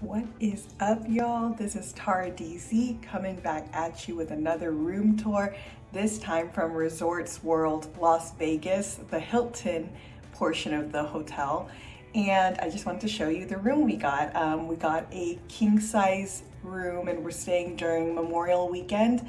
What is up, y'all? This is Tara DZ coming back at you with another room tour, this time from Resorts World Las Vegas, the Hilton portion of the hotel. And I just wanted to show you the room we got. We got a king size room and we're staying during Memorial Weekend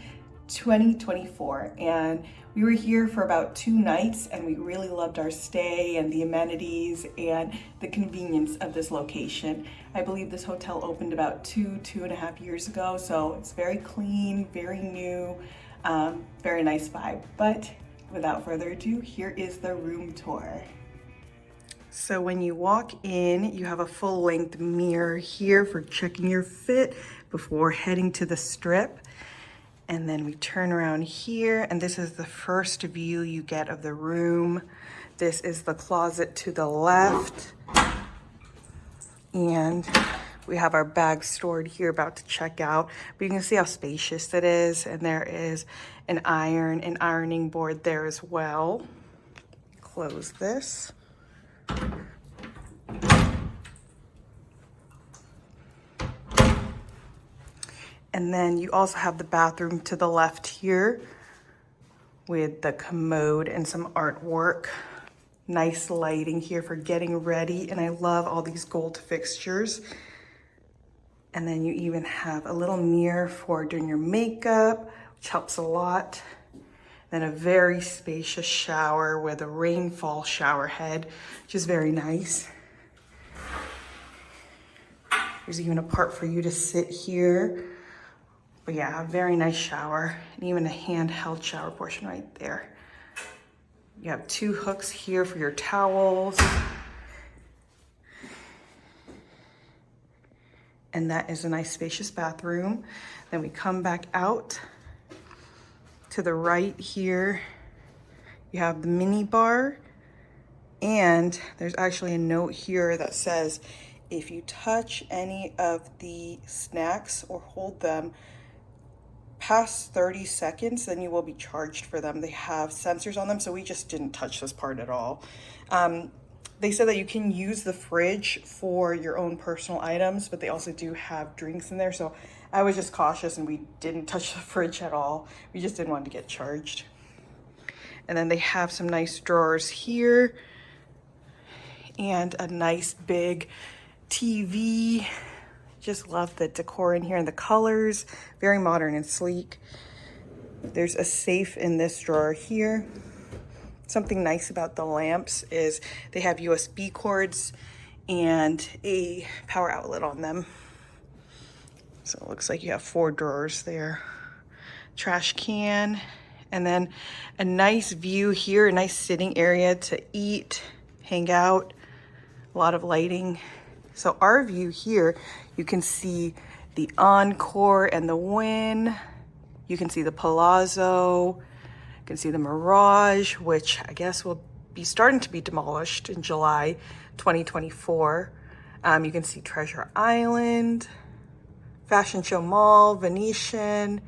2024. And we were here for about 2 nights and we really loved our stay and the amenities and the convenience of this location. I believe this hotel opened about 2.5 years ago, so it's very clean, very new, very nice vibe. But without further ado, here is the room tour. So when you walk in, you have a full-length mirror here for checking your fit before heading to the strip. And then we turn around here, and this is the first view you get of the room. This is the closet to the left. And we have our bags stored here, about to check out. But you can see how spacious it is. And there is an ironing board there as well. Close this. And then you also have the bathroom to the left here with the commode and some artwork. Nice lighting here for getting ready. And I love all these gold fixtures. And then you even have a little mirror for doing your makeup, which helps a lot. Then a very spacious shower with a rainfall shower head, which is very nice. There's even a part for you to sit here. But yeah, a very nice shower and even a handheld shower portion right there. You have 2 hooks here for your towels. And that is a nice spacious bathroom. Then we come back out to the right here. You have the mini bar, and there's actually a note here that says, if you touch any of the snacks or hold them past 30 seconds, then you will be charged for them. They have sensors on them, so we just didn't touch this part at all. They said that you can use the fridge for your own personal items, but they also do have drinks in there. So I was just cautious and we didn't touch the fridge at all. We just didn't want to get charged. And then they have some nice drawers here and a nice big TV. Just love the decor in here and the colors, very modern and sleek. There's a safe in this drawer here. Something nice about the lamps is they have USB cords and a power outlet on them. So it looks like you have 4 drawers there. Trash can, and then a nice view here, a nice sitting area to eat, hang out, a lot of lighting. So our view here, you can see the Encore and the Wynn. You can see the Palazzo. You can see the Mirage, which I guess will be starting to be demolished in July 2024. You can see Treasure Island, Fashion Show Mall, Venetian,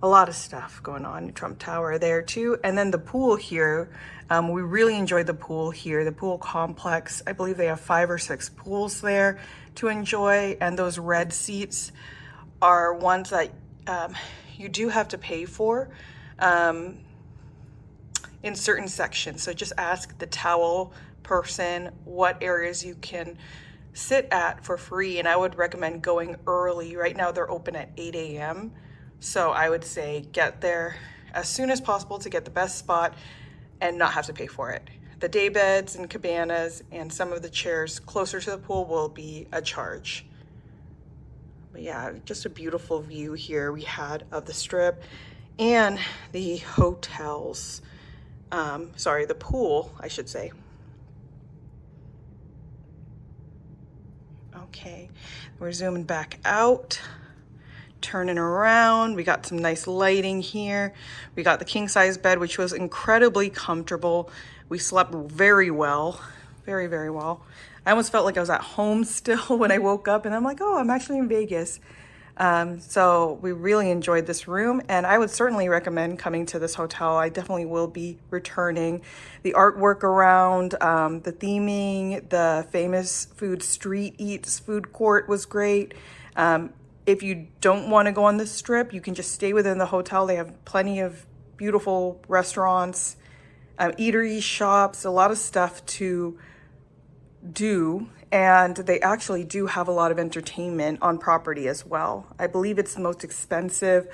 a lot of stuff going on. Trump Tower there too. And then the pool here, we really enjoyed the pool here, the pool complex. I believe they have 5 or 6 pools there to enjoy. And those red seats are ones that you do have to pay for in certain sections. So just ask the towel person what areas you can sit at for free. And I would recommend going early. Right now they're open at 8 a.m. So I would say get there as soon as possible to get the best spot and not have to pay for it. The day beds and cabanas and some of the chairs closer to the pool will be a charge. But yeah, just a beautiful view here we had of the strip and the hotels. Sorry, the pool, I should say. Okay, we're zooming back out. Turning around, we got some nice lighting here. We got the king size bed, which was incredibly comfortable. We slept very well, very, very well. I almost felt like I was at home still when I woke up, and I'm like, oh, I'm actually in Vegas. So we really enjoyed this room, and I would certainly recommend coming to this hotel. I definitely will be returning. The artwork around, the theming, the famous food street eats food court was great. If you don't want to go on the strip, you can just stay within the hotel. They have plenty of beautiful restaurants, eateries, shops, a lot of stuff to do, and they actually do have a lot of entertainment on property as well. I believe it's the most expensive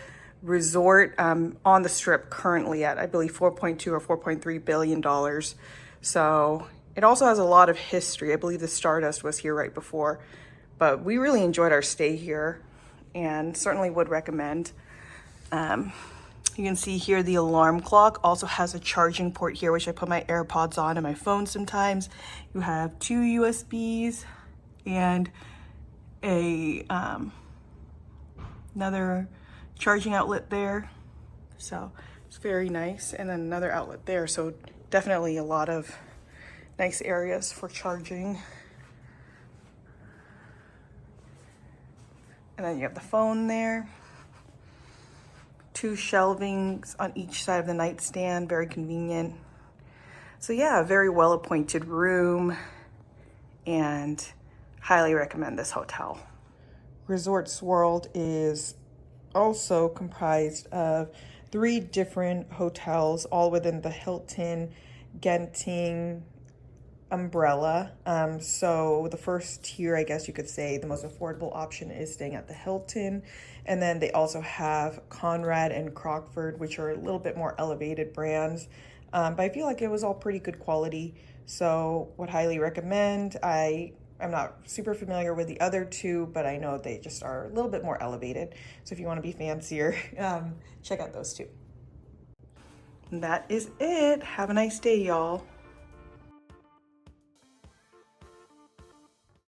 resort on the strip currently at, I believe, 4.2 or 4.3 billion dollars. So it also has a lot of history. I believe the Stardust was here right before, but we really enjoyed our stay here and certainly would recommend. You can see here the alarm clock also has a charging port here, which I put my AirPods on and my phone sometimes. You have 2 USBs and a another charging outlet there. So it's very nice. And then another outlet there. So definitely a lot of nice areas for charging. And then you have the phone there. 2 shelvings on each side of the nightstand, very convenient. So yeah, a very well appointed room, and highly recommend this hotel. Resorts World is also comprised of 3 different hotels, all within the Hilton Genting umbrella. So the first tier, I guess you could say, the most affordable option is staying at the Hilton. And then they also have Conrad and Crockford, which are a little bit more elevated brands. But I feel like it was all pretty good quality. So would highly recommend. I'm not super familiar with the other 2, but I know they just are a little bit more elevated. So if you want to be fancier, check out those 2. And that is it. Have a nice day, y'all.